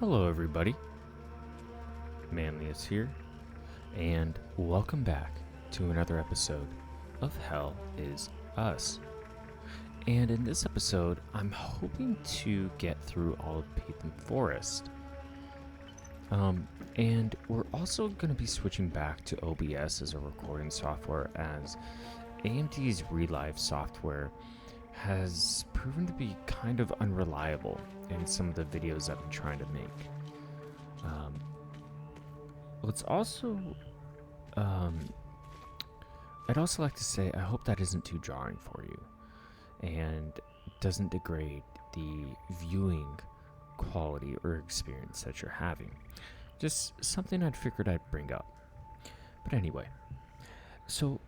Hello everybody, Manlius here, and welcome back to another episode of Hell is Us. And in this episode, I'm hoping to get through all of Patham Forest. And we're also going to be switching back to OBS as a recording software, as AMD's Relive software has proven to be kind of unreliable in some of the videos I've been trying to make. Let's also, I'd also like to say I hope that isn't too jarring for you and doesn't degrade the viewing quality or experience that you're having. Just something I'd figured I'd bring up. But anyway, so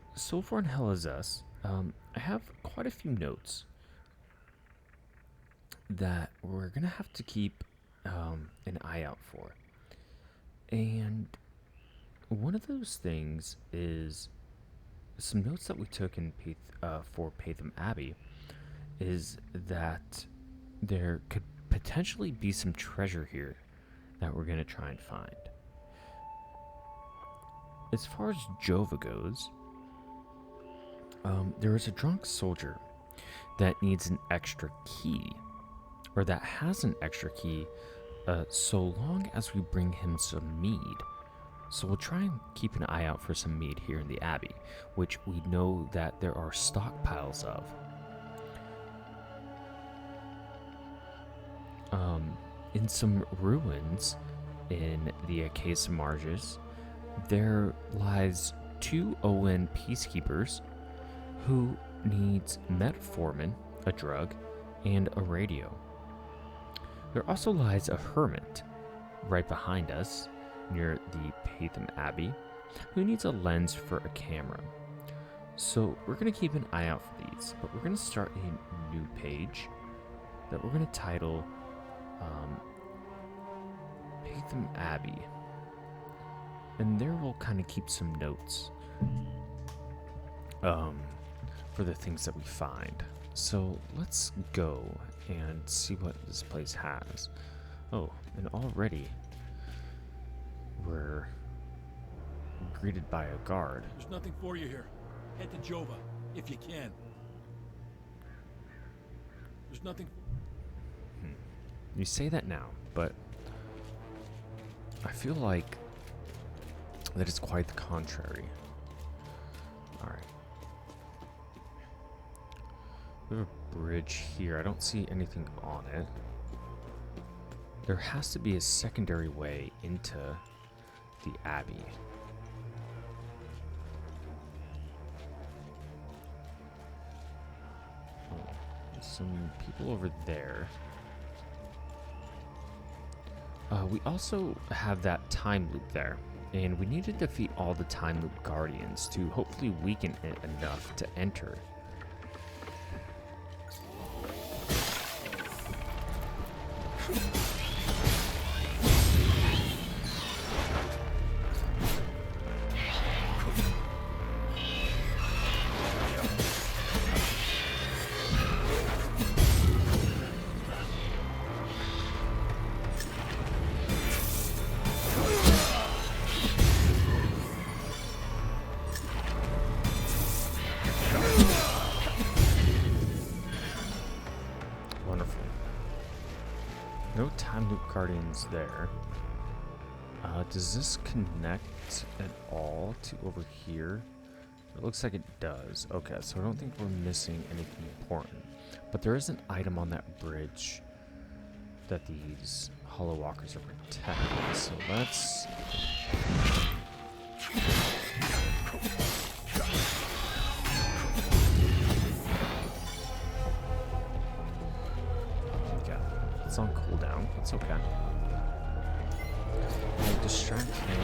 far in Hell is Us, I have quite a few notes that we're going to have to keep an eye out for. And one of those things is some notes that we took in for Patham Abbey is that there could potentially be some treasure here that we're going to try and find. As far as Jova goes, there is a drunk soldier that needs an extra key, or that has an extra key, so long as we bring him some mead. So we'll try and keep an eye out for some mead here in the Abbey, which we know that there are stockpiles of. In some ruins in the Acacia Marges, there lies 2 ON peacekeepers who needs metformin, a drug, and a radio. There also lies a hermit right behind us near the Patham Abbey who needs a lens for a camera. So we're going to keep an eye out for these, but we're going to start a new page that we're going to title Patham Abbey. And there we'll kind of keep some notes for the things that we find. So let's go and see what this place has. Oh, and already we're greeted by a guard. There's nothing for you here. Head to Jova, if you can. There's nothing... You say that now, but I feel like that is quite the contrary. Alright. We have a bridge here. I don't see anything on it. There has to be a secondary way into the Abbey. Oh, there's some people over there. We also have that time loop there, and we need to defeat all the time loop guardians to hopefully weaken it enough to enter. No time loop guardians there. Does this connect at all to over here? It looks like it does. Okay, so I don't think we're missing anything important. But there is an item on that bridge that these hollow walkers are protecting. So let's... It's on cooldown. It's okay. We'll distract him.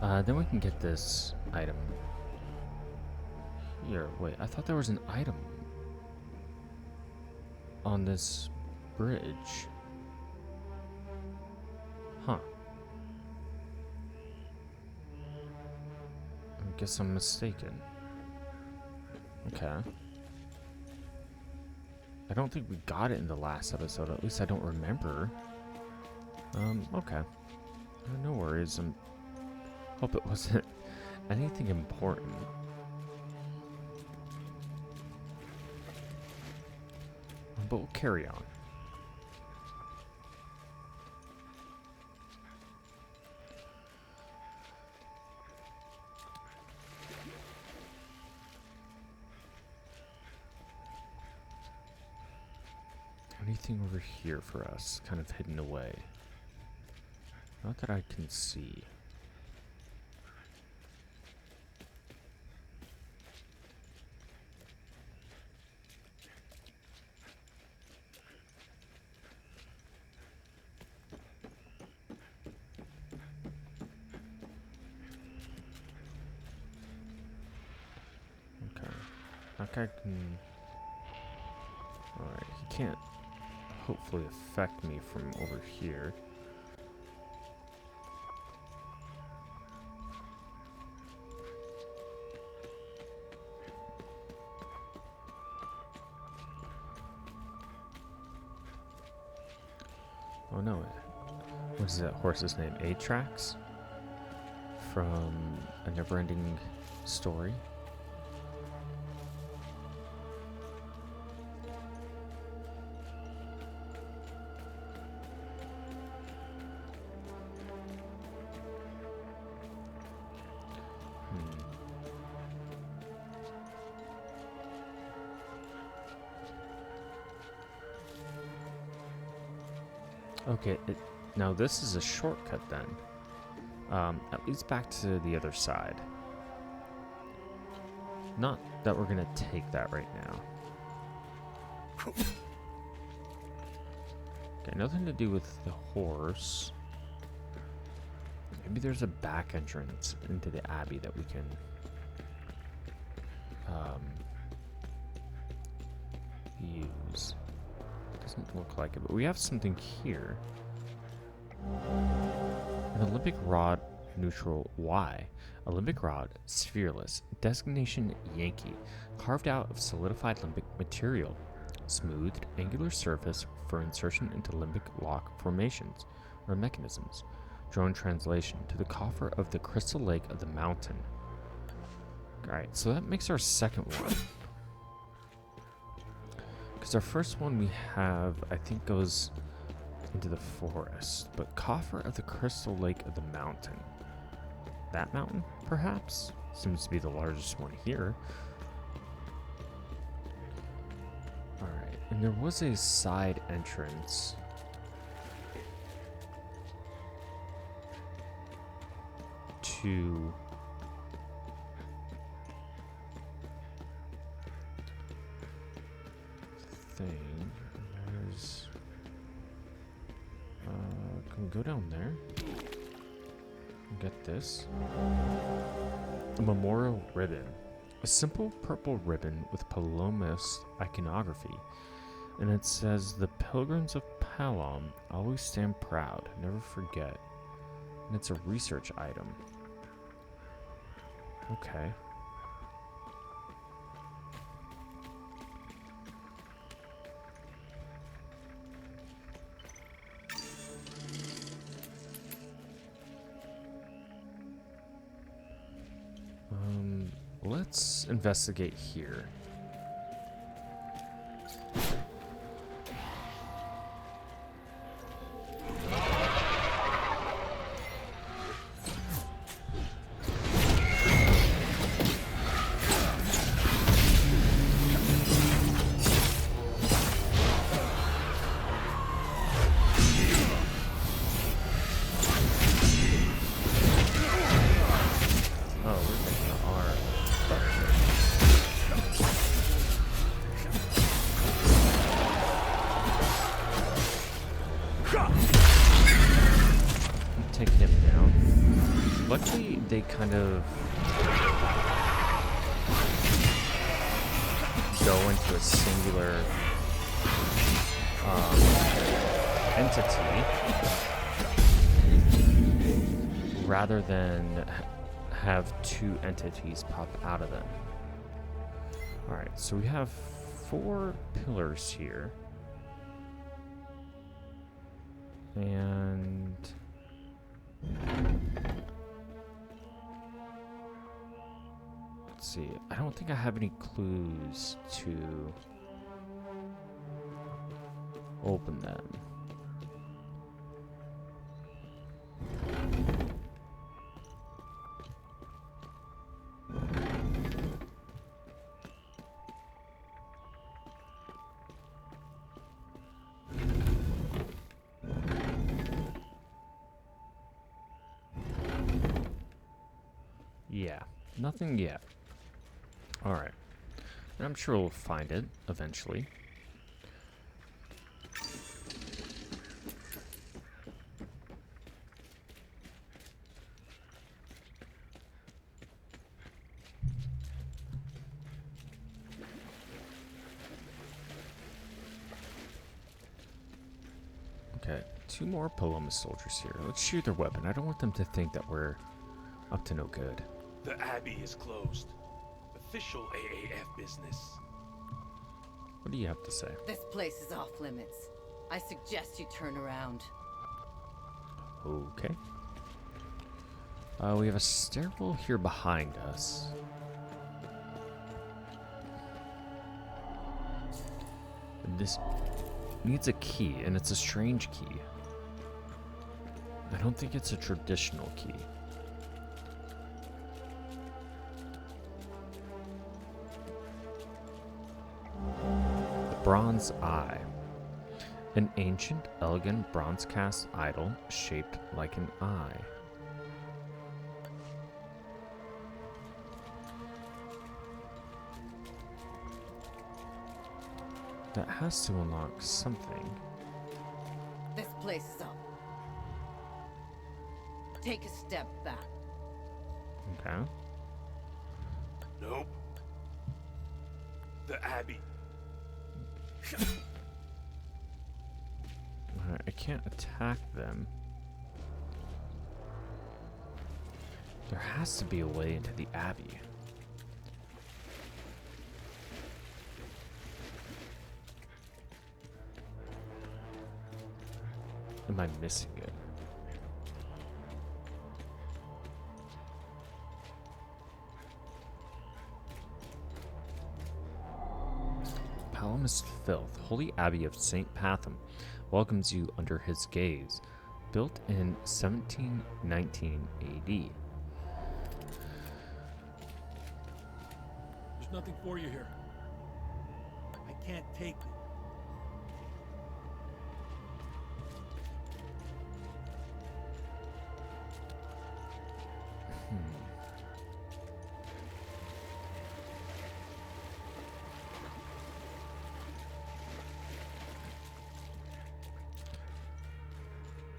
Then we can get this item. Here, wait, I thought there was an item on this bridge. Huh. I guess I'm mistaken. Okay. I don't think we got it in the last episode, at least I don't remember. Okay. No worries. Hope it wasn't anything important. But we'll carry on. Anything over here for us, kind of hidden away? Not that I can see. Okay. That guy can... Alright, he can't hopefully affect me from over here. Oh no, what is that horse's name? Atrax? From A Never-Ending Story? Okay, now this is a shortcut then. At least back to the other side. Not that we're gonna take that right now. Okay, nothing to do with the horse. Maybe there's a back entrance into the abbey that we can use. Doesn't look like it, but we have something here. An Olympic rod, neutral Y. Olympic rod, sphereless. Designation Yankee. Carved out of solidified limbic material. Smoothed, angular surface for insertion into limbic lock formations or mechanisms. Drone translation to the coffer of the crystal lake of the mountain. Alright, so that makes our second one. Because our first one we have, I think, goes into the forest. But coffer of the crystal lake of the mountain. That mountain, perhaps? Seems to be the largest one here. Alright, and there was a side entrance. To... thing. There's... can we go down there? Get this. A memorial ribbon. A simple purple ribbon with Palomas iconography. And it says, "The pilgrims of Palom always stand proud, never forget." And it's a research item. Okay. Let's investigate here. luckily they kind of go into a singular entity rather than have two entities pop out of them. Alright, so we have 4 pillars here. And let's see. I don't think I have any clues to open them. Yeah, nothing yet. Alright. And I'm sure we'll find it eventually. Okay, 2 more Paloma soldiers here. Let's shoot their weapon. I don't want them to think that we're up to no good. The Abbey is closed. Official AAF business. What do you have to say? This place is off limits. I suggest you turn around. Okay. We have a stairwell here behind us. And this needs a key, and it's a strange key. I don't think it's a traditional key. Bronze Eye. An ancient, elegant bronze cast idol shaped like an eye. That has to unlock something. This place is up. Take a step back. Okay. Nope. The Abbey. Alright, I can't attack them. There has to be a way into the Abbey. Am I missing it? Palomas Filth, Holy Abbey of St. Patham, welcomes you under his gaze. Built in 1719 AD. There's nothing for you here. I can't take it.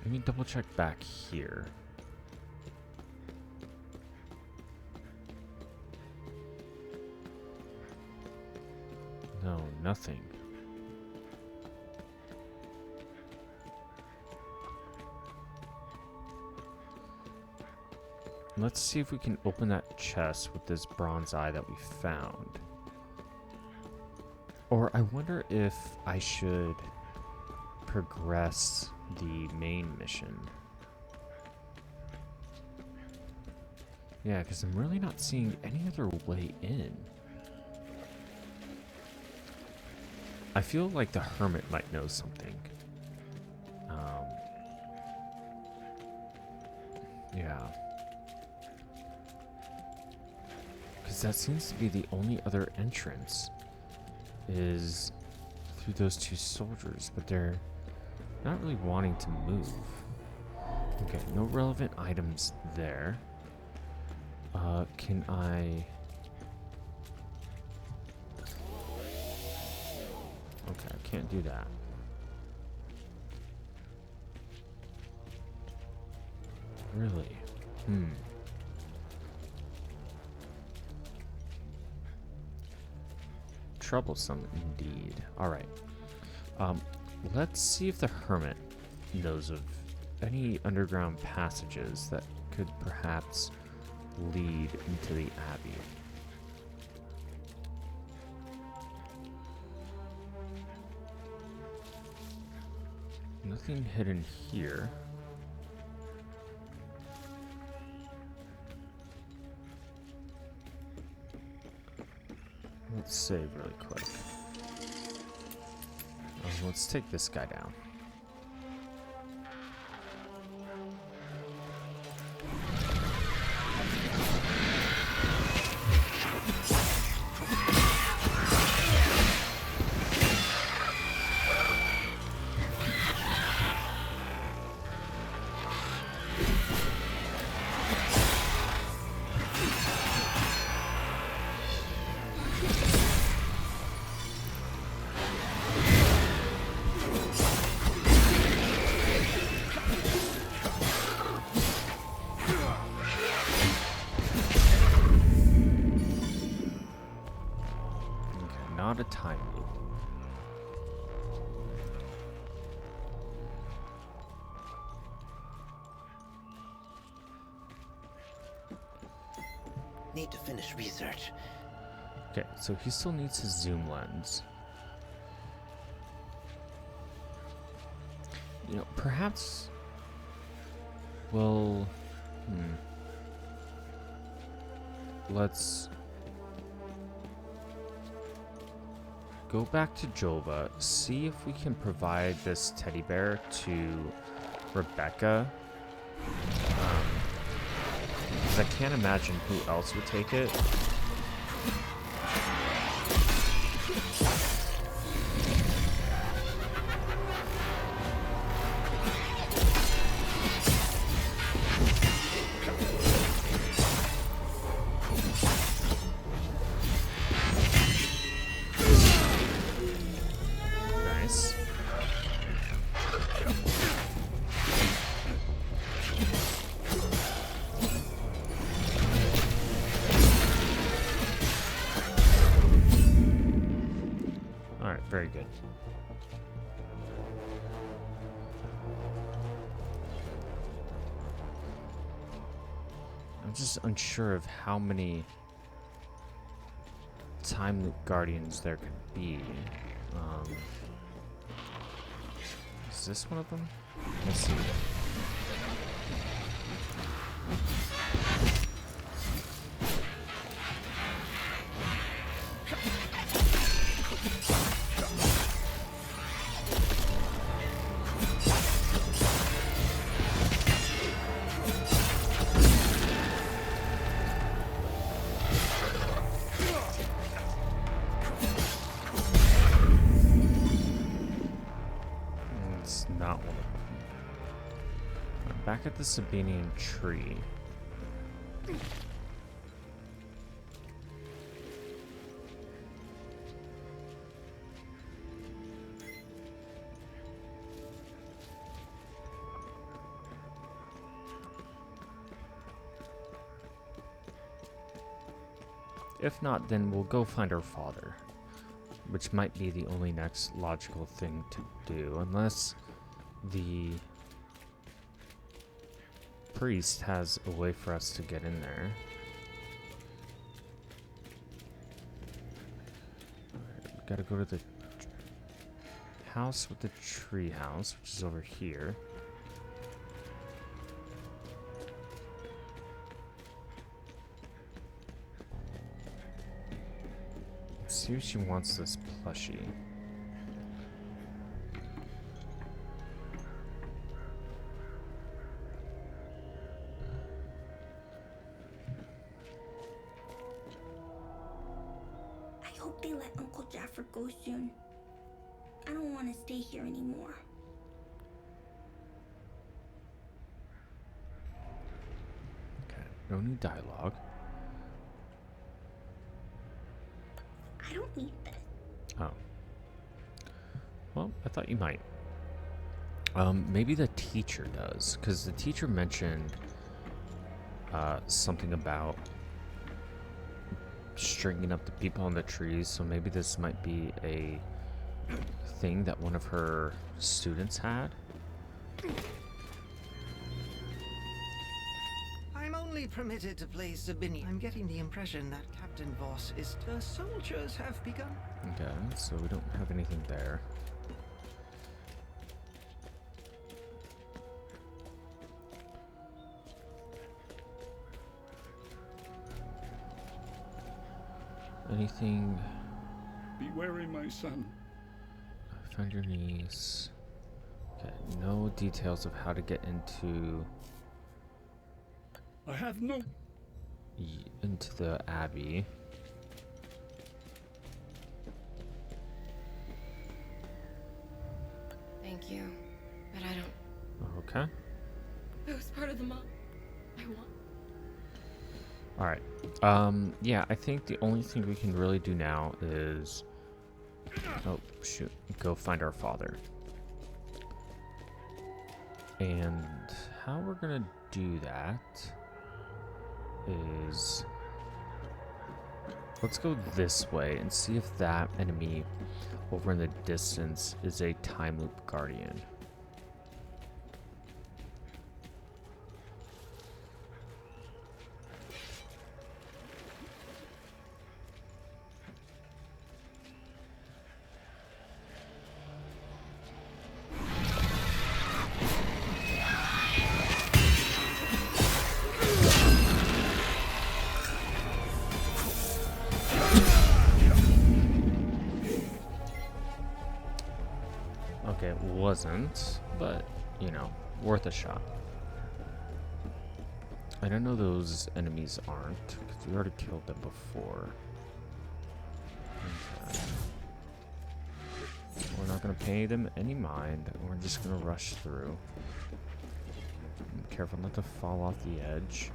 Let me double check back here. No, nothing. Let's see if we can open that chest with this bronze eye that we found. Or I wonder if I should progress the main mission. Yeah, because I'm really not seeing any other way in. I feel like the hermit might know something. Yeah. Because that seems to be the only other entrance is through those 2 soldiers, but they're not really wanting to move. Okay, no relevant items there. Can I... Okay, I can't do that. Really? troublesome indeed. Alright. Let's see if the hermit knows of any underground passages that could perhaps lead into the abbey. Nothing hidden here. Let's save really quick. Let's take this guy down. Not a time loop. Need to finish research. Okay, so he still needs his zoom lens. You know, perhaps... Well... Let's... go back to Jova, see if we can provide this teddy bear to Rebecca. Because I can't imagine who else would take it. Very good. I'm just unsure of how many time loop guardians there could be. Is this one of them? Let's see. Back at the Sabinian tree. If not, then we'll go find our father, which might be the only next logical thing to do, unless the priest has a way for us to get in there. Alright, we gotta go to the house with the tree house, which is over here. Let's see if she wants this plushie. They let Uncle Jaffer go soon. I don't want to stay here anymore. Okay, no new dialogue. I don't need this. Oh. Well, I thought you might. Maybe the teacher does, because the teacher mentioned something about stringing up the people on the trees, so maybe this might be a thing that one of her students had. I'm only permitted to play Sabini. I'm getting the impression that Captain Voss is... The soldiers have begun. Okay, so we don't have anything there. Anything? Be wary, my son. Find your niece. Okay, no details of how to get into I have no... into the abbey. Thank you, but I don't. Okay. It was part of the mob. I want. All right. Yeah, I think the only thing we can really do now is, oh shoot, go find our father. And how we're gonna do that is, let's go this way and see if that enemy over in the distance is a time loop guardian. Okay, it wasn't, but, you know, worth a shot. I don't know those enemies aren't, because we already killed them before. Okay. We're not going to pay them any mind. We're just going to rush through. Be careful not to fall off the edge.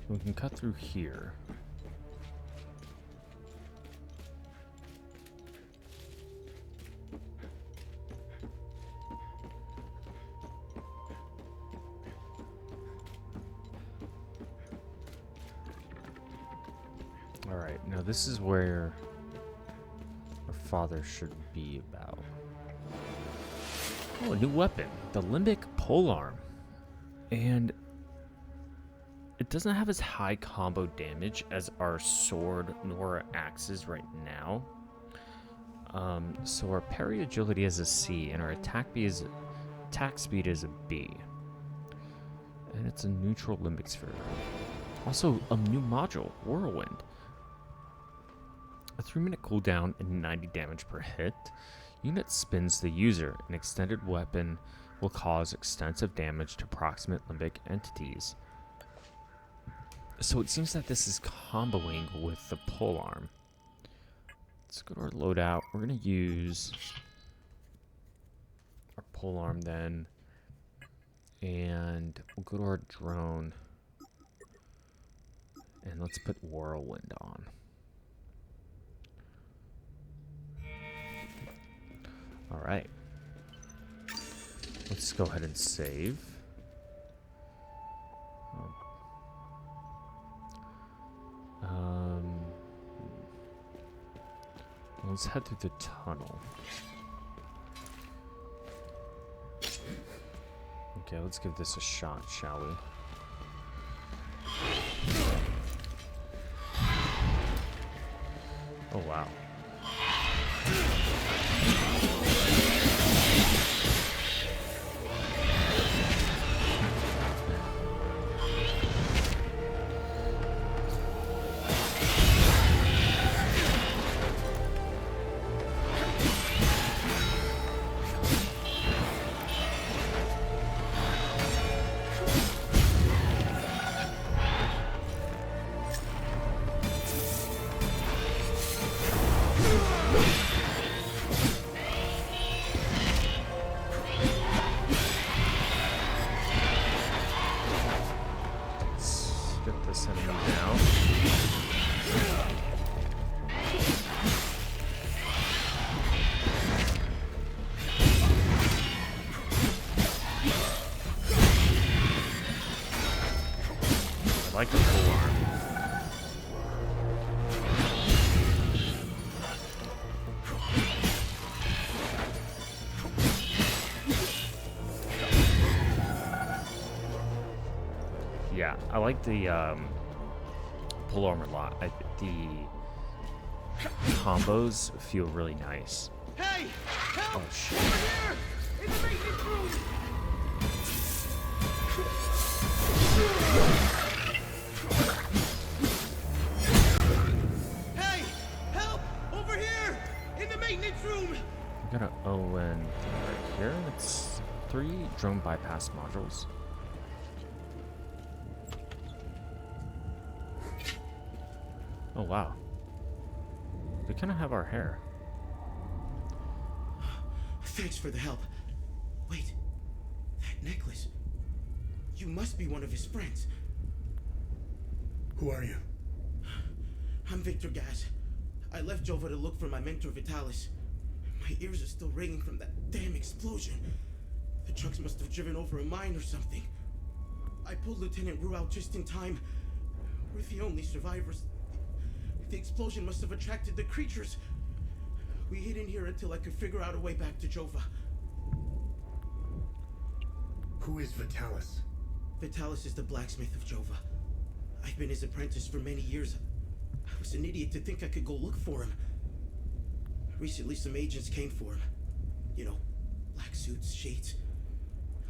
We can cut through here. All right, now this is where our father should be about. Oh, a new weapon, the limbic polearm. And it doesn't have as high combo damage as our sword nor our axes right now. So our parry agility is a C, and our attack speed is a B. And it's a neutral limbic sphere. Also, a new module, Whirlwind. A 3-minute cooldown and 90 damage per hit. Unit spins the user. An extended weapon will cause extensive damage to proximate limbic entities. So it seems that this is comboing with the polearm. Let's go to our loadout. We're going to use our polearm then. And we'll go to our drone. And let's put Whirlwind on. Alright. Let's go ahead and save. Let's head through the tunnel. Okay, let's give this a shot, shall we? Oh, wow. I like the pull armor a lot. The combos feel really nice. Hey! Help! Oh shit. Over here! In the maintenance room! Hey! Help! Over here! In the maintenance room! We got an ON right here. It's 3 drone bypass modules. Oh wow. They kind of have our hair. Thanks for the help. Wait. That necklace. You must be one of his friends. Who are you? I'm Victor Gaz. I left Jova to look for my mentor Vitalis. My ears are still ringing from that damn explosion. The trucks must have driven over a mine or something. I pulled Lieutenant Rue out just in time. We're the only survivors. The explosion must have attracted the creatures. We hid in here until I could figure out a way back to Jova. Who is Vitalis? Vitalis is the blacksmith of Jova. I've been his apprentice for many years. I was an idiot to think I could go look for him. Recently, some agents came for him. You know, black suits, shades.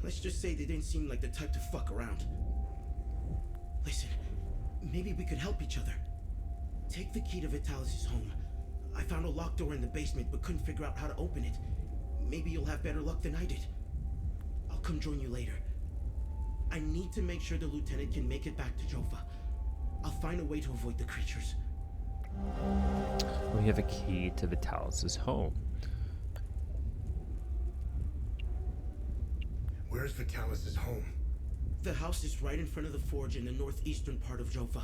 Let's just say they didn't seem like the type to fuck around. Listen, maybe we could help each other. Take the key to Vitalis' home. I found a locked door in the basement but couldn't figure out how to open it. Maybe you'll have better luck than I did. I'll come join you later. I need to make sure the lieutenant can make it back to Jova. I'll find a way to avoid the creatures. We have a key to Vitalis' home. Where's Vitalis' home? The house is right in front of the forge in the northeastern part of Jova.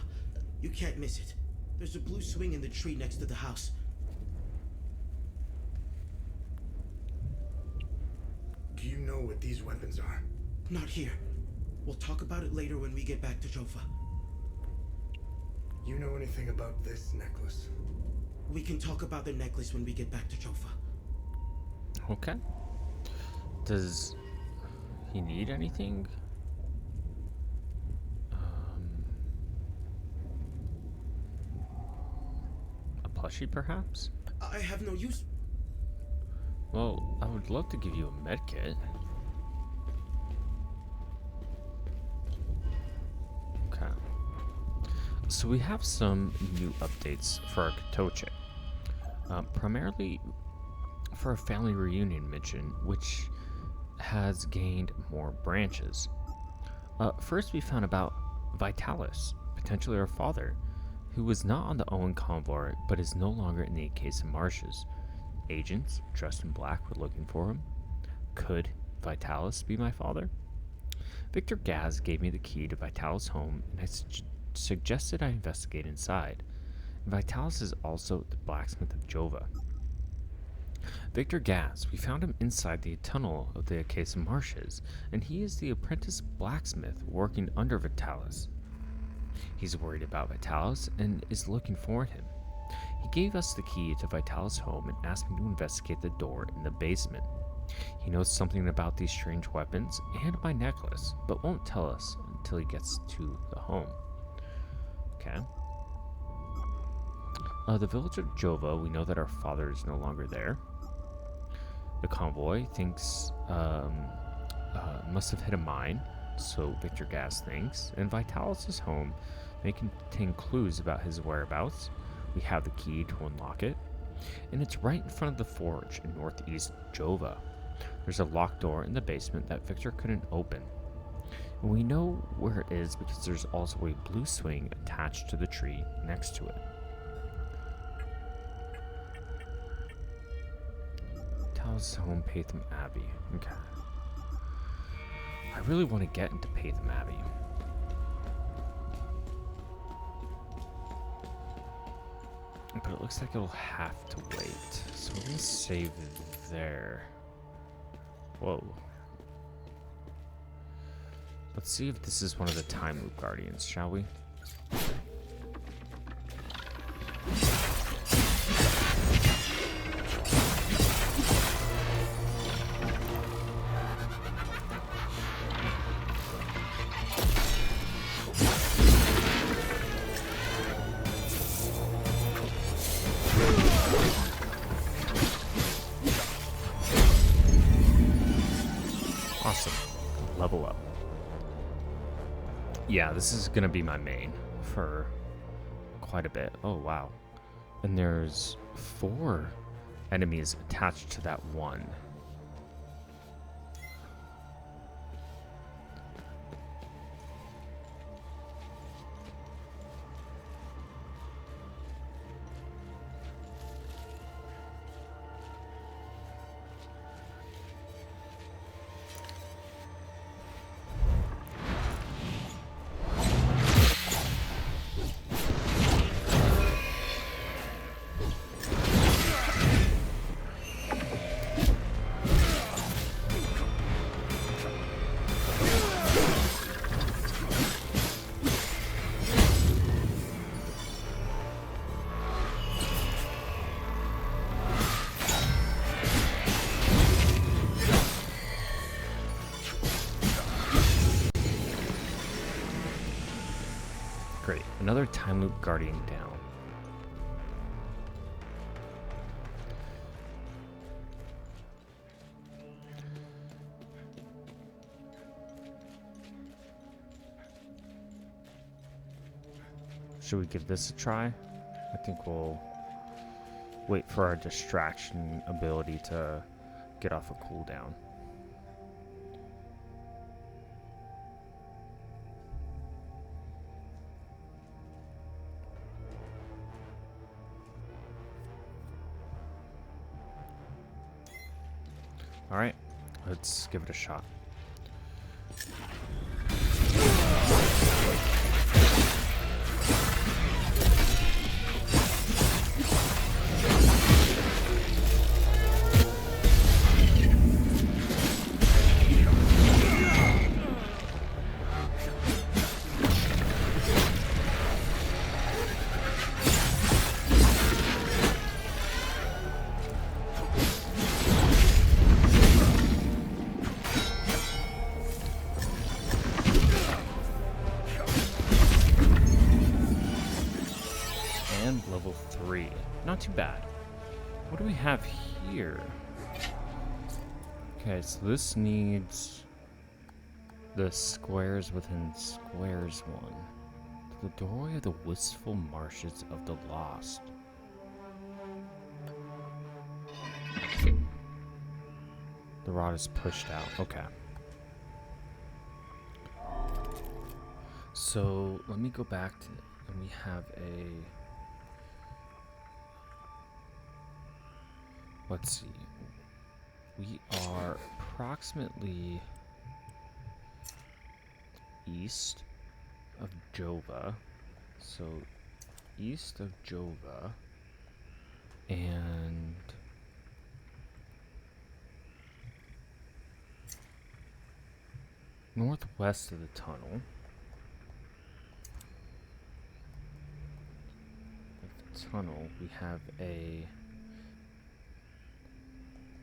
You can't miss it. There's a blue swing in the tree next to the house. Do you know what these weapons are? Not here. We'll talk about it later when we get back to Jova. You know anything about this necklace? We can talk about the necklace when we get back to Jova. Okay. Does he need anything? A plushie, perhaps? I have no use. Well, I would love to give you a med kit. Okay. So we have some new updates for our Katoche. Primarily for a family reunion mission, which has gained more branches. First, we found about Vitalis, potentially our father, who was not on the Owen convoy, but is no longer in the Acacia marshes. Agents dressed in black were looking for him. Could Vitalis be my father? Victor Gaz gave me the key to Vitalis' home, and I suggested I investigate inside. Vitalis is also the blacksmith of Jova. Victor Gaz, we found him inside the tunnel of the Acacia marshes, and he is the apprentice blacksmith working under Vitalis. He's worried about Vitalis and is looking for him. He gave us the key to Vitalis' home and asked me to investigate the door in the basement. He knows something about these strange weapons and my necklace, but won't tell us until he gets to the home. Okay. The village of Jova, we know that our father is no longer there. The convoy thinks must have hit a mine, so Victor Gaz thinks, and Vitalis' home may contain clues about his whereabouts. We have the key to unlock it, and it's right in front of the forge in northeast Jova. There's a locked door in the basement that Victor couldn't open. And we know where it is because there's also a blue swing attached to the tree next to it. Vitalis' home, Patham Abbey. Okay. I really want to get into Patham Abbey. But it looks like it'll have to wait. So we're going to save there. Whoa. Let's see if this is one of the time loop guardians, shall we? level up. Yeah, this is gonna be my main for quite a bit. Oh, wow. And there's 4 enemies attached to that one. Great. Another time loop guardian down. Should we give this a try? I think we'll wait for our distraction ability to get off a cooldown. Alright, let's give it a shot. Level 3. Not too bad. What do we have here? Okay, so this needs the squares within squares one. The doorway of the wistful marshes of the lost. The rod is pushed out. Okay. So let me go back to, and we have a, let's see, we are approximately east of Jova, so east of Jova, and northwest of the tunnel. Tunnel, we have a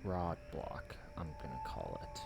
rod block, I'm gonna call it.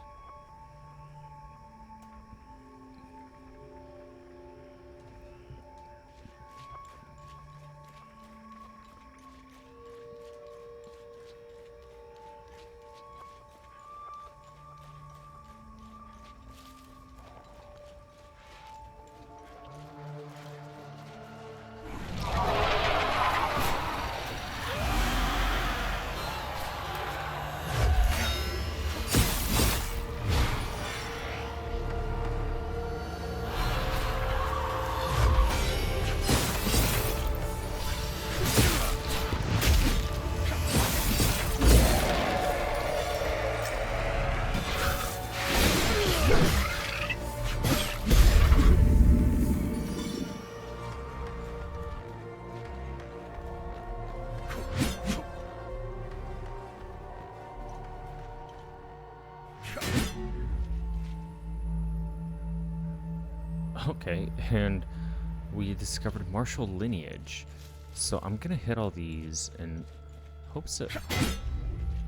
Okay, and we discovered martial lineage. So I'm gonna hit all these in hopes it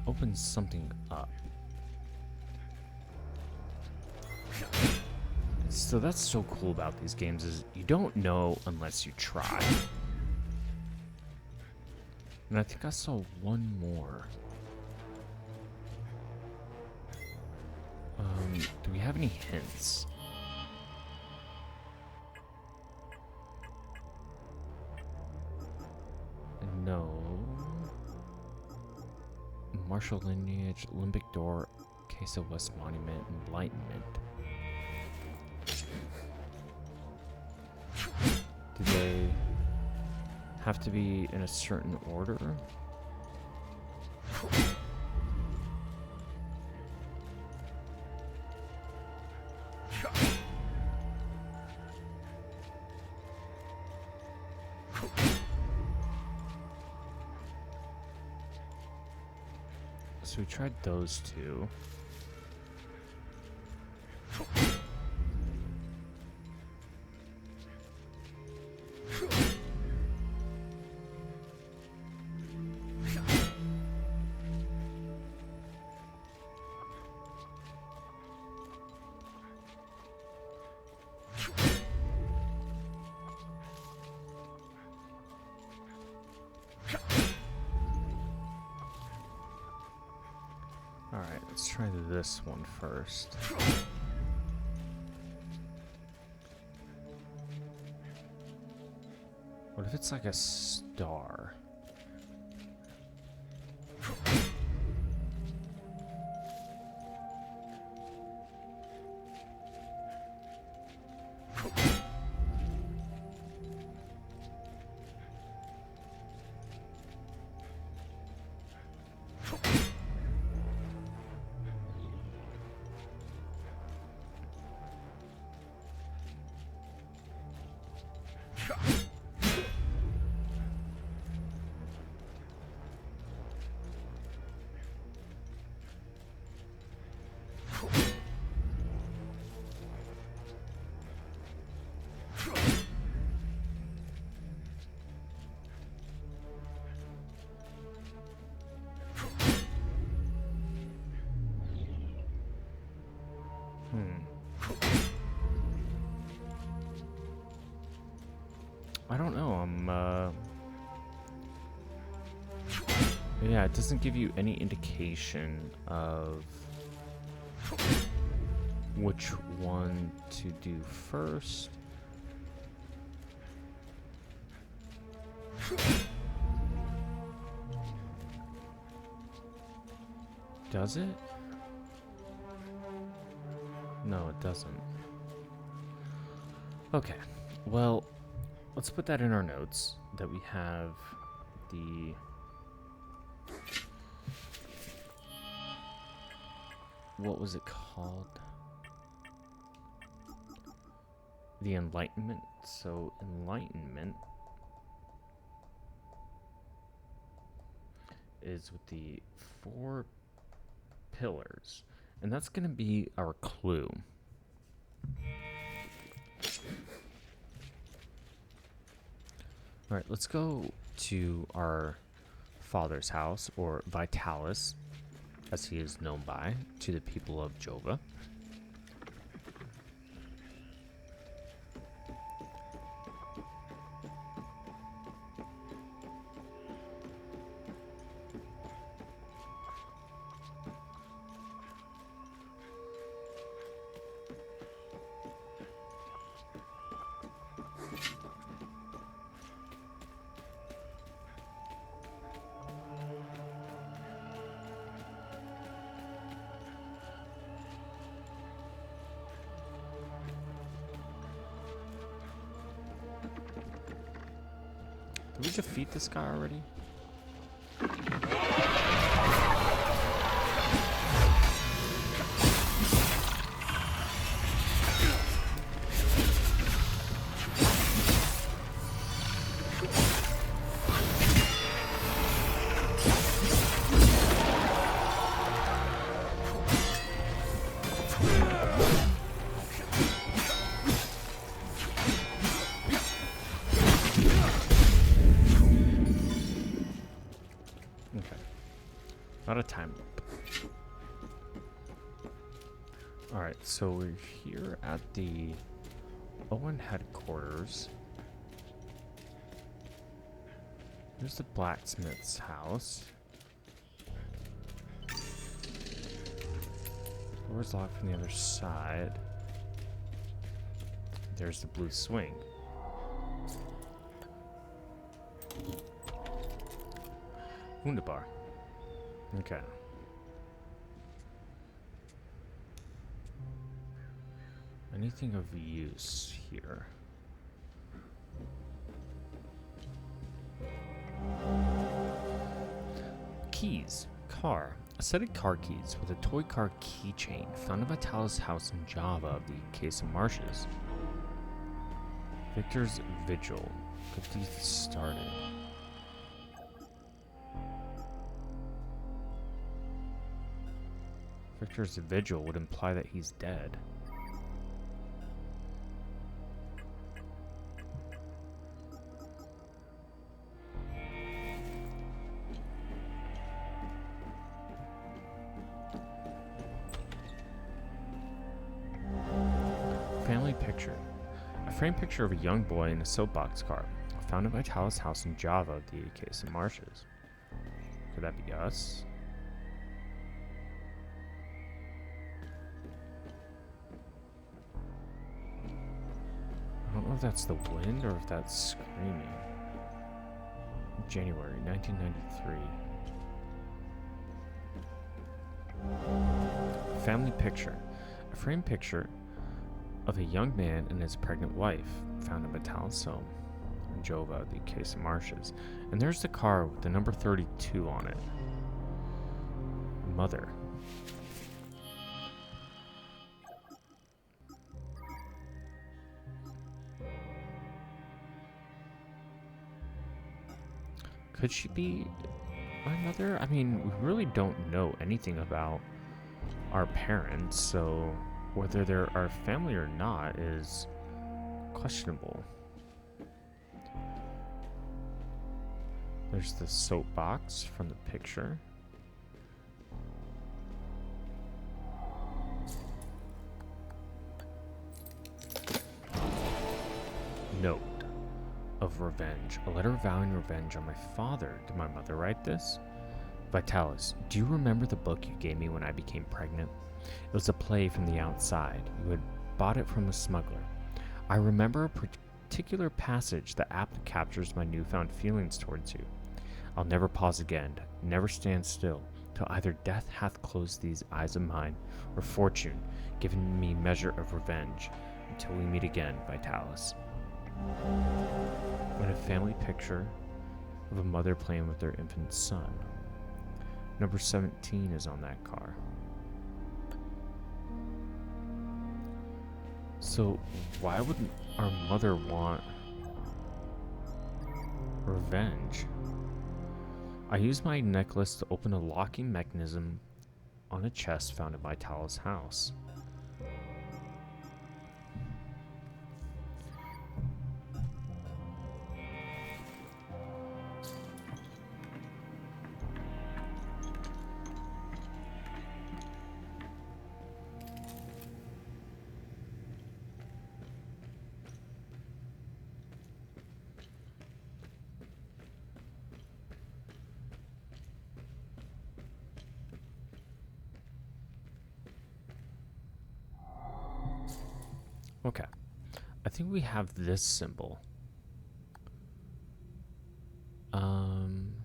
opens something up. So that's so cool about these games is you don't know unless you try. And I think I saw one more. Do we have any hints? No. Martial lineage, limbic door, Case of West Monument, enlightenment. Do they have to be in a certain order? So we tried those two. Alright, let's try this one first. What if it's like a star? I don't know, yeah, it doesn't give you any indication of which one to do first. Does it? No, it doesn't. Okay, well, let's put that in our notes, that we have the... What was it called? The Enlightenment. So, Enlightenment is with the 4 pillars. And that's going to be our clue. Alright, let's go to our father's house, or Vitalis, as he is known by, to the people of Jova. Did we defeat this guy already? Not a time loop. Alright, so we're here at the Owen headquarters. There's the blacksmith's house. Door's locked from the other side. There's the blue swing. Wunderbar. Okay. Anything of use here? Keys. Car. A set of car keys with a toy car keychain found in Vitalis' house in Java of the Casa Marshes. Victor's Vigil. Get these started. Victor's Vigil would imply that he's dead. Family picture. A framed picture of a young boy in a soapbox car, found at Vitalis' house in Java, the Casa Marshes. Could that be us? I don't know if that's the wind or if that's screaming. January 1993. Family picture. A framed picture of a young man and his pregnant wife, found in Vitalis' home in Jova, the Casa Marshes. And there's the car with the number 32 on it. Mother. Could she be my mother? I mean, we really don't know anything about our parents, so whether they're our family or not is questionable. There's the soapbox from the picture. Note of revenge. A letter vowing revenge on my father. Did my mother write this? Vitalis, do you remember the book you gave me when I became pregnant? It was a play from the outside. You had bought it from a smuggler. I remember a particular passage that aptly captures my newfound feelings towards you. I'll never pause again, never stand still, till either death hath closed these eyes of mine, or fortune given me measure of revenge, until we meet again, Vitalis. And a family picture of a mother playing with their infant son. Number 17 is on that car. So why would our mother want revenge? I used my necklace to open a locking mechanism on a chest found in Vitalis' house. Okay, I think we have this symbol.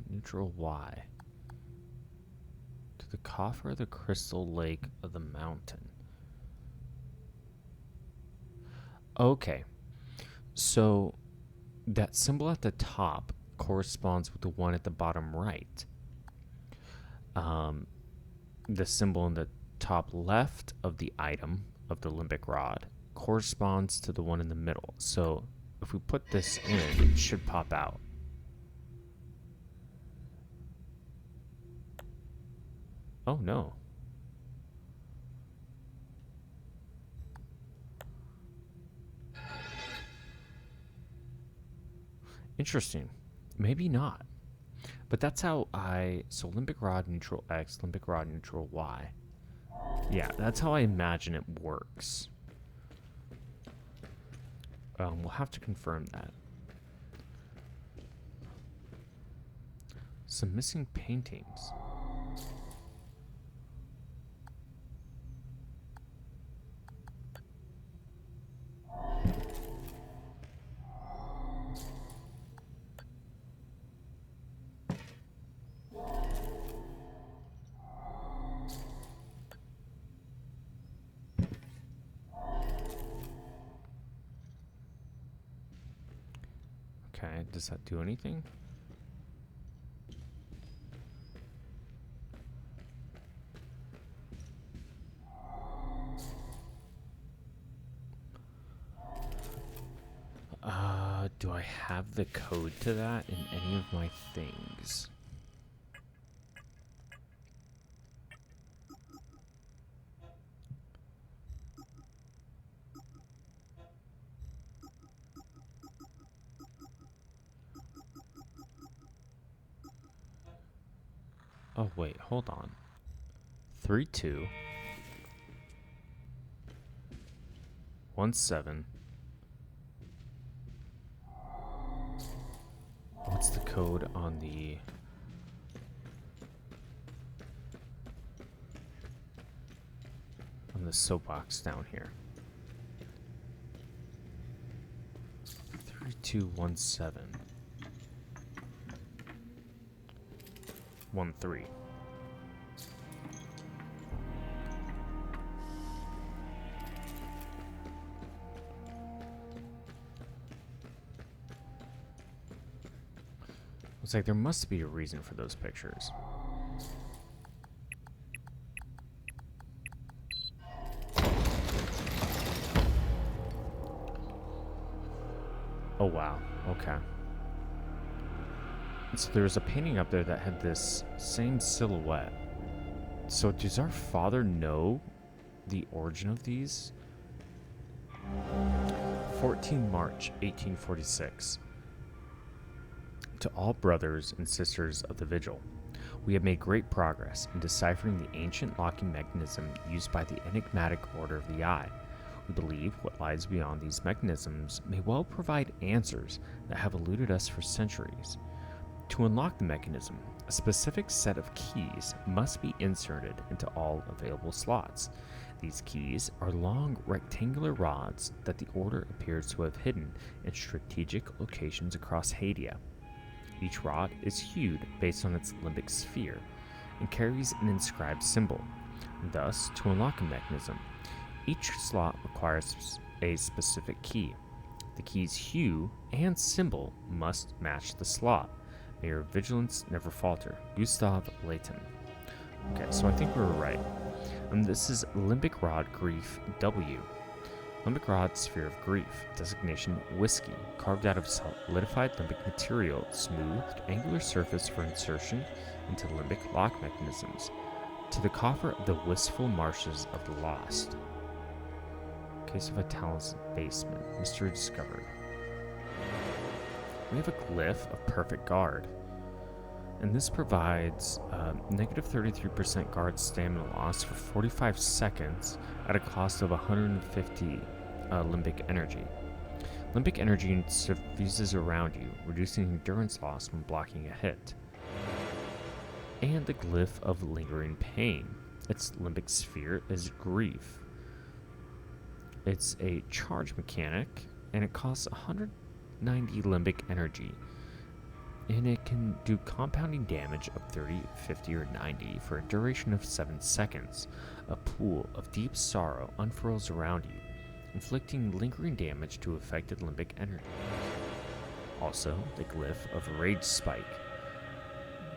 Neutral Y. To the coffer of the crystal lake of the mountain. Okay, so that symbol at the top corresponds with the one at the bottom right. The symbol in the top left of the item of the limbic rod corresponds to the one in the middle. So if we put this in, it should pop out. Oh no. Interesting. Maybe not. But that's how so limbic rod neutral X, limbic rod neutral Y. Yeah, that's how I imagine it works. We'll have to confirm that. Some missing paintings. Okay, does that do anything? Do I have the code to that in any of my things? Oh, wait, hold on. 32 17. What's the code on the soapbox down here? 3217 13. It's like there must be a reason for those pictures. Oh wow, okay. So there was a painting up there that had this same silhouette. So does our father know the origin of these? 14 March 1846. To all brothers and sisters of the Vigil, we have made great progress in deciphering the ancient locking mechanism used by the enigmatic Order of the Eye. We believe what lies beyond these mechanisms may well provide answers that have eluded us for centuries. To unlock the mechanism, a specific set of keys must be inserted into all available slots. These keys are long rectangular rods that the Order appears to have hidden in strategic locations across Hadea. Each rod is hued based on its limbic sphere and carries an inscribed symbol. Thus, to unlock a mechanism, each slot requires a specific key. The key's hue and symbol must match the slot. May your vigilance never falter. Gustav Layton. Okay, so I think we were right. This is Limbic Rod Grief W. Limbic Rod Sphere of Grief. Designation Whiskey. Carved out of solidified limbic material. Smoothed, angular surface for insertion into limbic lock mechanisms. To the coffer of the wistful marshes of the lost. Case of Vitalis basement. Mystery discovered. We have a glyph of perfect guard. And this provides negative 33% guard stamina loss for 45 seconds at a cost of 150 limbic energy. Limbic energy suffuses around you, reducing endurance loss when blocking a hit. And the glyph of lingering pain. Its limbic sphere is grief. It's a charge mechanic, and it costs 190 limbic energy. And it can do compounding damage of 30, 50, or 90 for a duration of 7 seconds. A pool of deep sorrow unfurls around you, inflicting lingering damage to affected limbic energy. Also, the glyph of Rage Spike.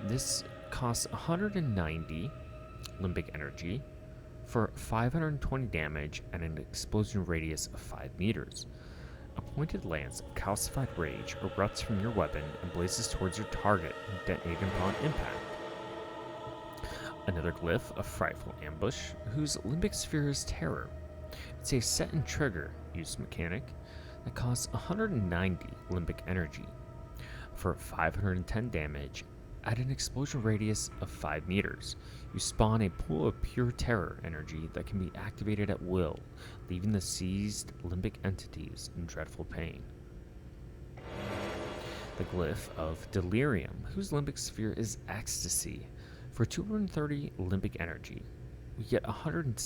This costs 190 limbic energy for 520 damage and an explosion radius of 5 meters. A pointed lance of calcified rage erupts from your weapon and blazes towards your target, detonating upon impact. Another glyph of Frightful Ambush, whose limbic sphere is terror. It's a set and trigger use mechanic that costs 190 limbic energy for 510 damage at an explosion radius of 5 meters. You spawn a pool of pure terror energy that can be activated at will, leaving the seized limbic entities in dreadful pain. The glyph of Delirium, whose limbic sphere is ecstasy. For 230 limbic energy, we get 100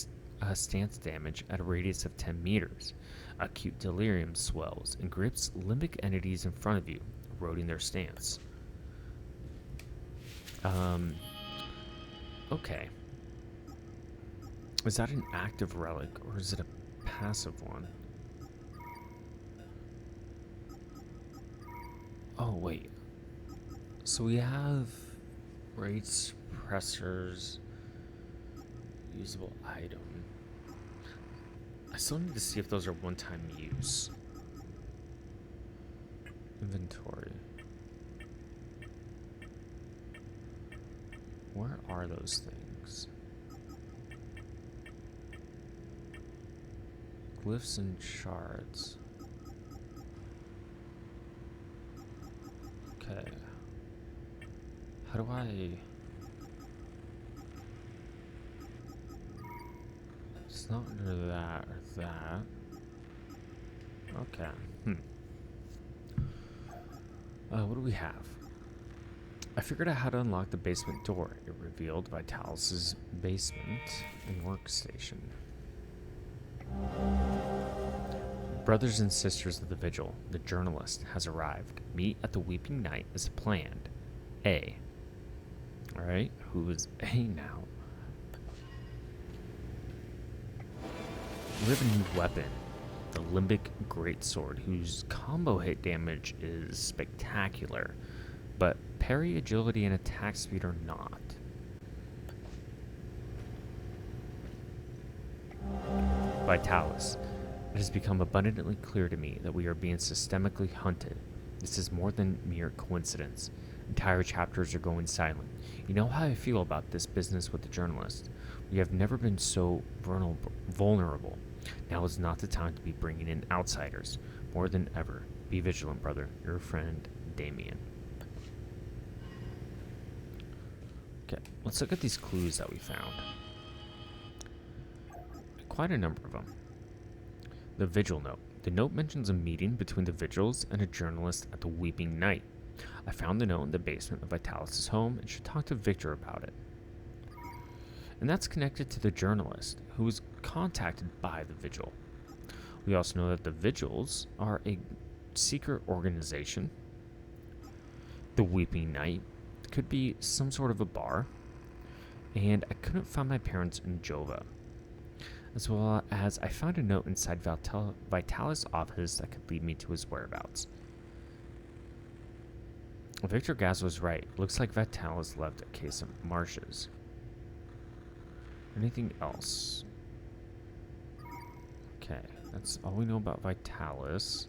stance damage at a radius of 10 meters. Acute delirium swells and grips limbic entities in front of you, eroding their stance. Okay. Is that an active relic, or is it a passive one? Oh, wait. So we have rate suppressors, usable item. I still need to see if those are one-time use. Inventory. Where are those things? Glyphs and shards. Okay. How do I... It's not under that or that. Okay. What do we have? I figured out how to unlock the basement door. It revealed Vitalis's basement and workstation. Brothers and sisters of the Vigil, the journalist has arrived. Meet at the Weeping Night as planned. A. Alright, who is A now? We have a new weapon. The Limbic Greatsword, whose combo hit damage is spectacular, but parry, agility, and attack speed are not. Vitalis. It has become abundantly clear to me that we are being systemically hunted. This is more than mere coincidence. Entire chapters are going silent. You know how I feel about this business with the journalist. We have never been so vulnerable. Now is not the time to be bringing in outsiders. More than ever, be vigilant, brother. Your friend, Damien. Okay, let's look at these clues that we found. Quite a number of them. The Vigil Note. The note mentions a meeting between the Vigils and a journalist at the Weeping Night. I found the note in the basement of Vitalis' home and should talk to Victor about it. And that's connected to the journalist, who was contacted by the Vigil. We also know that the Vigils are a secret organization. The Weeping Night could be some sort of a bar. And I couldn't find my parents in Jova. As well as I found a note inside Vitalis' office that could lead me to his whereabouts. Victor Gaz was right. Looks like Vitalis left a case of marshes. Anything else? Okay, that's all we know about Vitalis.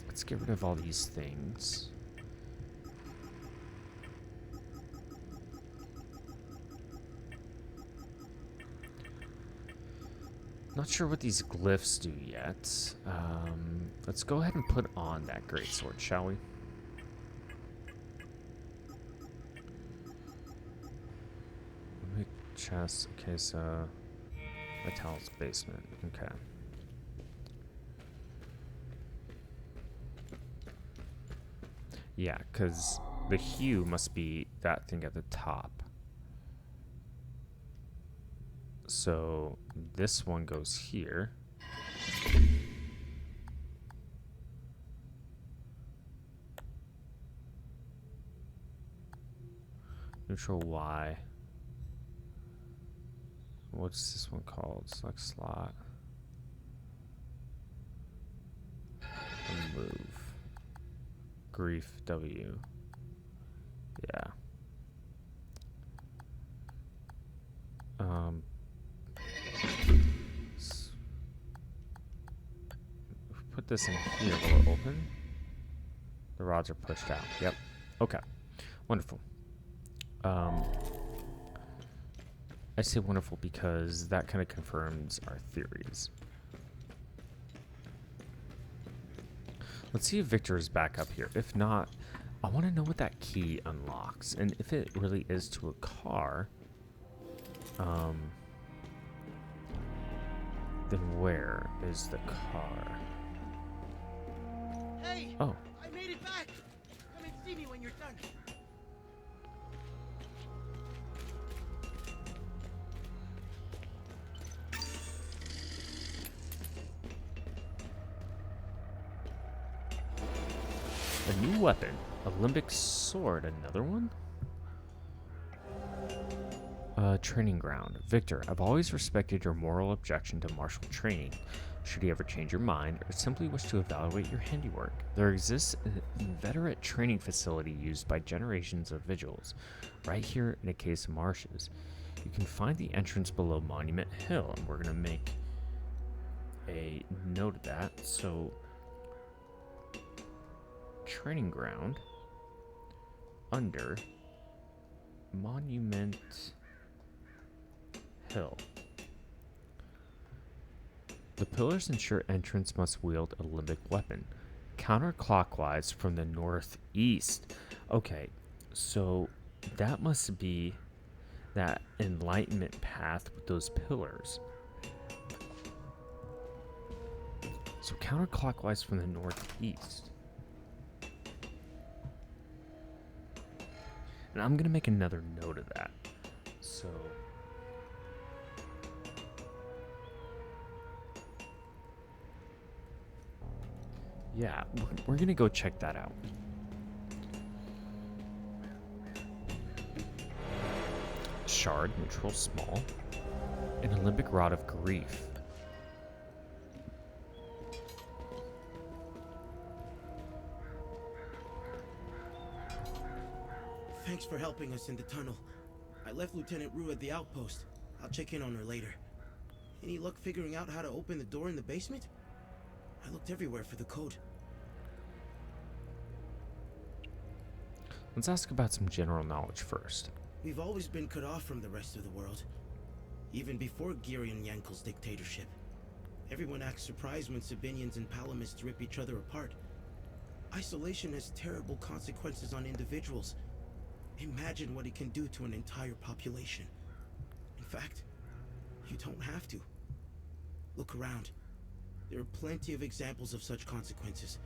Let's get rid of all these things. Not sure what these glyphs do yet. Let's go ahead and put on that greatsword, shall we? Chest. Okay, so Vitalis' basement. Okay. Yeah, because the hue must be that thing at the top. So this one goes here. Neutral Y. What's this one called? Select slot. Remove. Grief W. Yeah. Put this in here. Will it open? The rods are pushed out. Yep. Okay. Wonderful. I say wonderful because that kind of confirms our theories. Let's see if Victor is back up here. If not, I want to know what that key unlocks. And if it really is to a car, then where is the car? Hey! Oh. I made it back! Come and see me when you're done. A new weapon. A limbic sword. Another one? Training ground. Victor, I've always respected your moral objection to martial training. Should you ever change your mind or simply wish to evaluate your handiwork, there exists an inveterate training facility used by generations of vigils, right here in Acacia Marshes. You can find the entrance below Monument Hill, and we're going to make a note of that. So, training ground under Monument Hill. The pillars ensure entrants must wield a limbic weapon, counterclockwise from the northeast. Okay, so that must be that enlightenment path with those pillars. So counterclockwise from the northeast. And I'm going to make another note of that. So yeah, we're going to go check that out. Shard, neutral, small. An Olympic Rod of Grief. Thanks for helping us in the tunnel. I left Lieutenant Rue at the outpost. I'll check in on her later. Any luck figuring out how to open the door in the basement? I looked everywhere for the code. Let's ask about some general knowledge first. We've always been cut off from the rest of the world. Even before Girion Yankel's dictatorship. Everyone acts surprised when Sabinians and Palamists rip each other apart. Isolation has terrible consequences on individuals. Imagine what it can do to an entire population. In fact, you don't have to. Look around. There are plenty of examples of such consequences.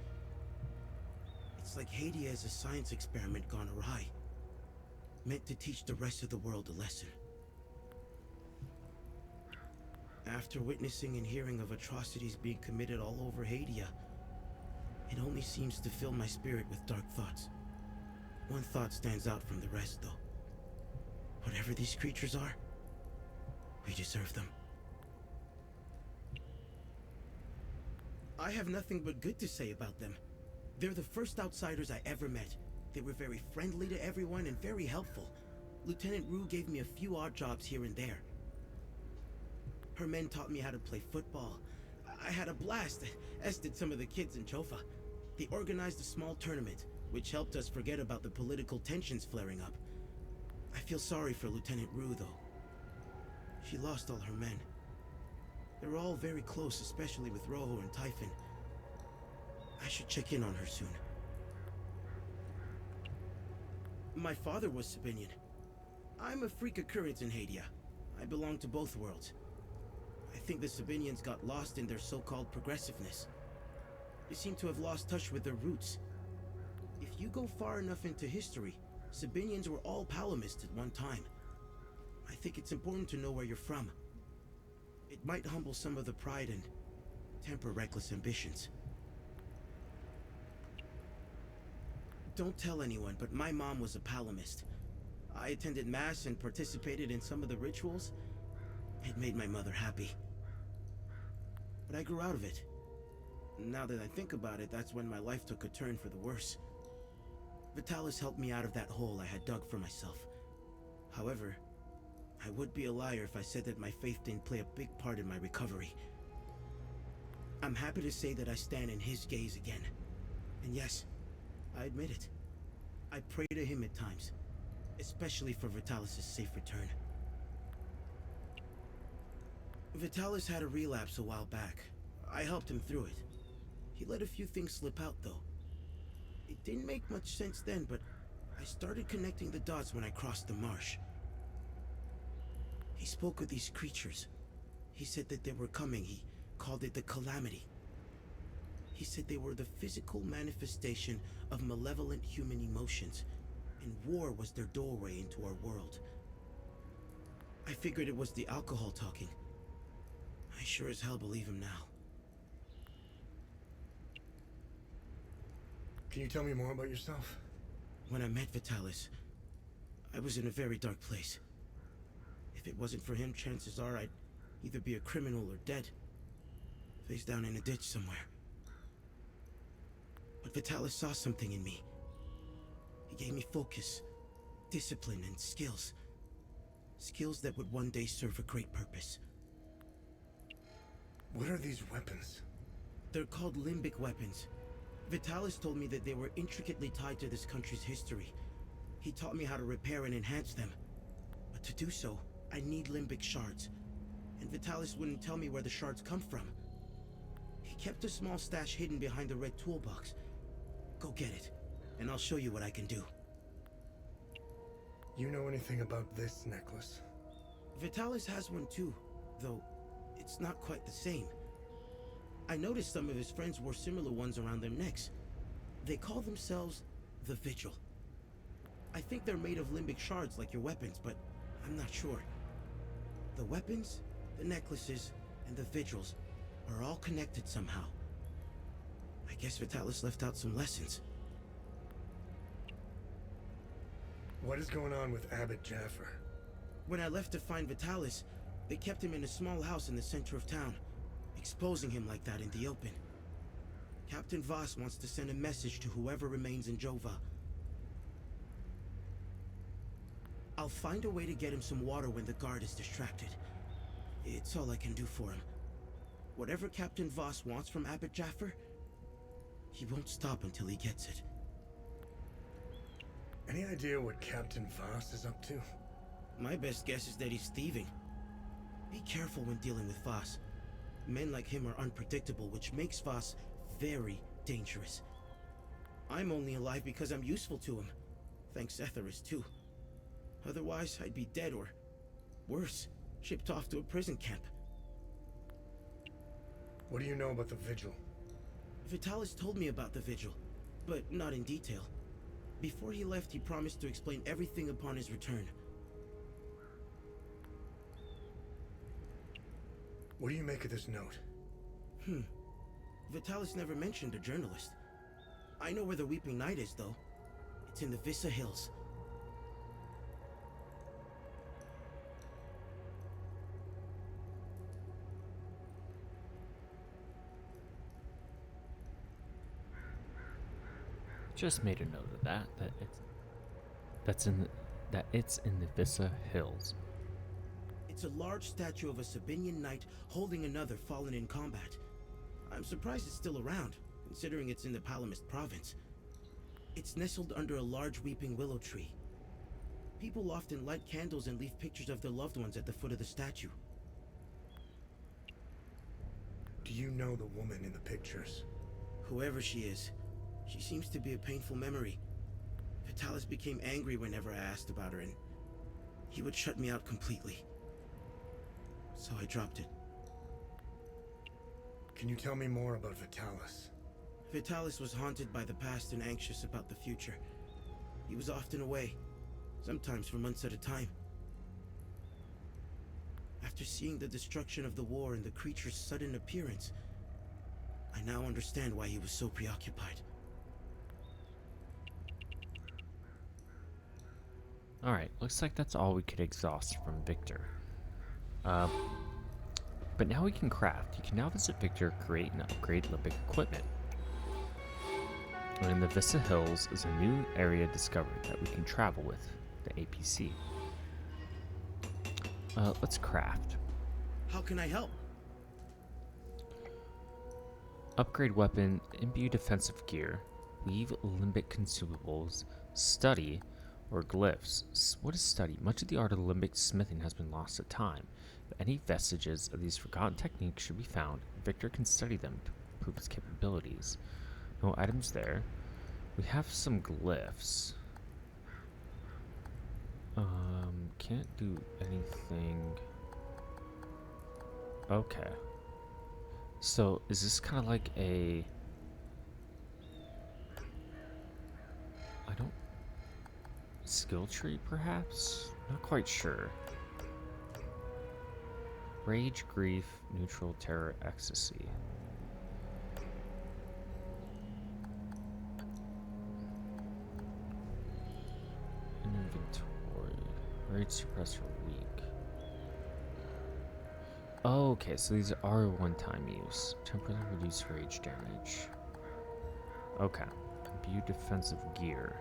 It's like Hadea is a science experiment gone awry, meant to teach the rest of the world a lesson. After witnessing and hearing of atrocities being committed all over Hadea, it only seems to fill my spirit with dark thoughts. One thought stands out from the rest, though. Whatever these creatures are, we deserve them. I have nothing but good to say about them. They're the first outsiders I ever met. They were very friendly to everyone and very helpful. Lieutenant Rue gave me a few odd jobs here and there. Her men taught me how to play football. I had a blast, as did some of the kids in Jofa. They organized a small tournament, which helped us forget about the political tensions flaring up. I feel sorry for Lieutenant Rue, though. She lost all her men. They were all very close, especially with Rojo and Typhon. I should check in on her soon. My father was Sabinian. I'm a freak occurrence in Hadea. I belong to both worlds. I think the Sabinians got lost in their so-called progressiveness. They seem to have lost touch with their roots. If you go far enough into history, Sabinians were all Palamists at one time. I think it's important to know where you're from. It might humble some of the pride and temper reckless ambitions. Don't tell anyone, but my mom was a Palamist. I attended Mass and participated in some of the rituals. It made my mother happy. But I grew out of it. Now that I think about it, that's when my life took a turn for the worse. Vitalis helped me out of that hole I had dug for myself. However, I would be a liar if I said that my faith didn't play a big part in my recovery. I'm happy to say that I stand in his gaze again. And yes, I admit it. I pray to him at times, especially for Vitalis' safe return. Vitalis had a relapse a while back. I helped him through it. He let a few things slip out, though. It didn't make much sense then, but I started connecting the dots when I crossed the marsh. He spoke of these creatures. He said that they were coming. He called it the Calamity. He said they were the physical manifestation of malevolent human emotions, and war was their doorway into our world. I figured it was the alcohol talking. I sure as hell believe him now. Can you tell me more about yourself? When I met Vitalis, I was in a very dark place. If it wasn't for him, chances are I'd either be a criminal or dead. Face down in a ditch somewhere. But Vitalis saw something in me. He gave me focus, discipline, and skills. Skills that would one day serve a great purpose. What are these weapons? They're called limbic weapons. Vitalis told me that they were intricately tied to this country's history. He taught me how to repair and enhance them. But to do so, I need limbic shards. And Vitalis wouldn't tell me where the shards come from. He kept a small stash hidden behind the red toolbox. Go get it, and I'll show you what I can do. You know anything about this necklace? Vitalis has one too, though it's not quite the same. I noticed some of his friends wore similar ones around their necks. They call themselves the Vigil. I think they're made of limbic shards like your weapons, but I'm not sure. The weapons, the necklaces, and the Vigils are all connected somehow. I guess Vitalis left out some lessons. What is going on with Abbot Jaffer? When I left to find Vitalis, they kept him in a small house in the center of town, exposing him like that in the open. Captain Voss wants to send a message to whoever remains in Jova. I'll find a way to get him some water when the guard is distracted. It's all I can do for him. Whatever Captain Voss wants from Abbot Jaffer, he won't stop until he gets it. Any idea what Captain Voss is up to? My best guess is that he's thieving. Be careful when dealing with Voss. Men like him are unpredictable, which makes Voss very dangerous. I'm only alive because I'm useful to him. Thanks Etheris too. Otherwise, I'd be dead or, worse, shipped off to a prison camp. What do you know about the Vigil? Vitalis told me about the Vigil, but not in detail. Before he left, he promised to explain everything upon his return. What do you make of this note? Vitalis never mentioned a journalist. I know where the Weeping Night is, though. It's in the Vissa Hills. Just made a note of that. It's in the Vissa Hills. It's a large statue of a Sabinian knight holding another fallen in combat. I'm surprised it's still around, considering it's in the Palamist province. It's nestled under a large weeping willow tree. People often light candles and leave pictures of their loved ones at the foot of the statue. Do you know the woman in the pictures? Whoever she is, she seems to be a painful memory. Vitalis became angry whenever I asked about her, and he would shut me out completely. So I dropped it. Can you tell me more about Vitalis? Vitalis was haunted by the past and anxious about the future. He was often away, sometimes for months at a time. After seeing the destruction of the war and the creature's sudden appearance, I now understand why he was so preoccupied. Alright, looks like that's all we could exhaust from Victor. But now we can craft. You can now visit Victor, create and upgrade limbic equipment. And in the Vissa Hills is a new area discovered that we can travel with, the APC. Let's craft. How can I help? Upgrade weapon, imbue defensive gear, weave limbic consumables, study, or glyphs. What is study? Much of the art of limbic smithing has been lost to time. If any vestiges of these forgotten techniques should be found, Victor can study them to prove his capabilities. No items there. We have some glyphs. Can't do anything. Okay. So, is this kind of like a... skill tree, perhaps? Not quite sure. Rage, grief, neutral, terror, ecstasy. Inventory. Rage suppressor weak. Okay, so these are one-time use. Temporarily reduce rage damage. Okay. Imbue defensive gear.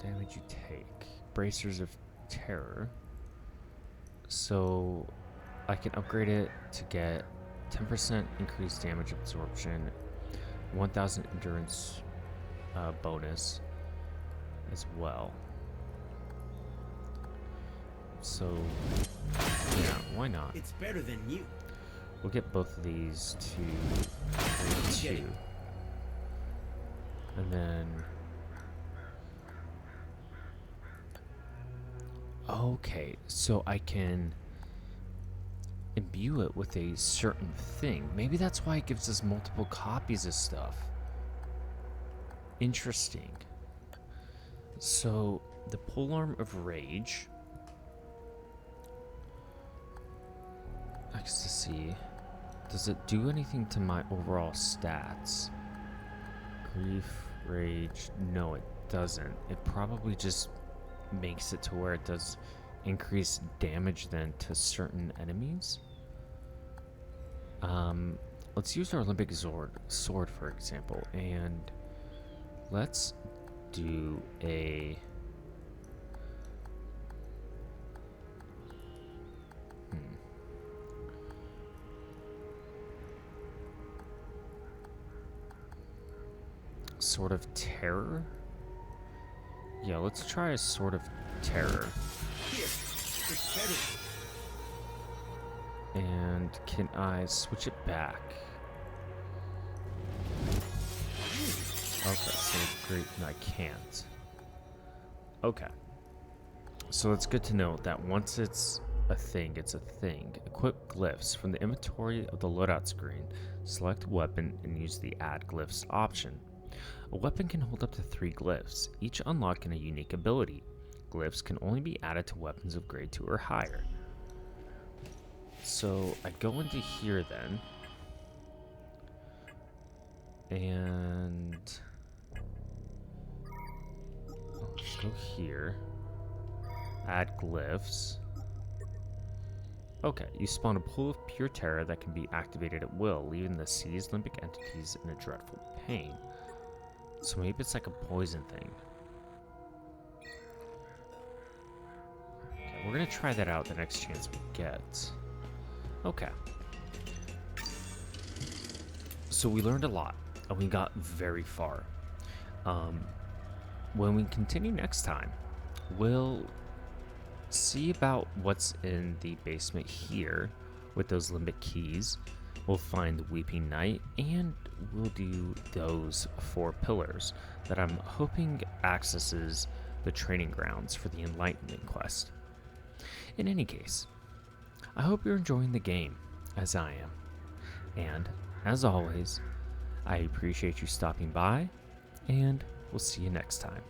Damage you take. Bracers of terror. So I can upgrade it to get 10% increased damage absorption, 1000 endurance bonus as well. So yeah, why not? It's better than you. We'll get both of these to 32. And then okay, so I can imbue it with a certain thing. Maybe that's why it gives us multiple copies of stuff. Interesting. So, the polearm of rage. Ecstasy. Does it do anything to my overall stats? Grief, rage. No, it doesn't. It probably just makes it to where it does increase damage then to certain enemies. Let's use our Olympic sword for example, and let's do a Sword of Terror. Yeah, let's try a Sword of Terror. Here, it's better. And can I switch it back? Okay, so great. No, I can't. Okay. So it's good to know that once it's a thing, it's a thing. Equip glyphs. From the inventory of the loadout screen, select a weapon and use the Add Glyphs option. A weapon can hold up to 3 glyphs, each unlocking a unique ability. Glyphs can only be added to weapons of grade 2 or higher. So I go into here then, and let's go here, add glyphs. Okay, you spawn a pool of pure terror that can be activated at will, leaving the seized limbic entities in a dreadful pain. So maybe it's like a poison thing. Okay, we're gonna try that out the next chance we get. Okay. So we learned a lot, and we got very far. When we continue next time, we'll see about what's in the basement here with those limbic keys. We'll find the Weeping Knight, and we'll do those 4 pillars that I'm hoping accesses the training grounds for the Enlightenment quest. In any case, I hope you're enjoying the game, as I am. And, as always, I appreciate you stopping by, and we'll see you next time.